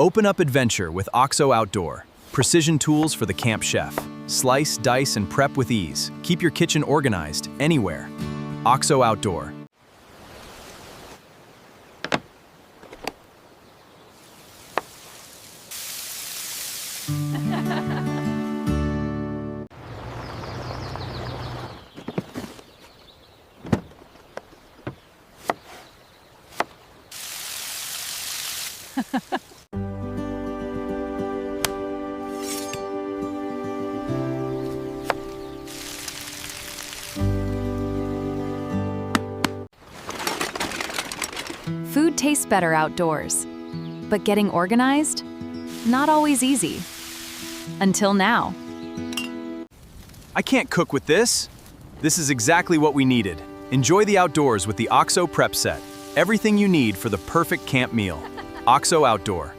Open up adventure with OXO Outdoor. Precision tools for the camp chef. Slice, dice, and prep with ease. Keep your kitchen organized anywhere. OXO Outdoor. Food tastes better outdoors, but getting organized? Not always easy. Until now. I can't cook with this. This is exactly what we needed. Enjoy the outdoors with the OXO Prep Set. Everything you need for the perfect camp meal. OXO Outdoor.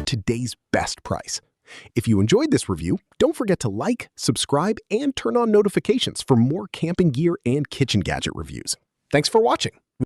Today's best price. If you enjoyed this review, don't forget to like, subscribe, and turn on notifications for more camping gear and kitchen gadget reviews. Thanks for watching.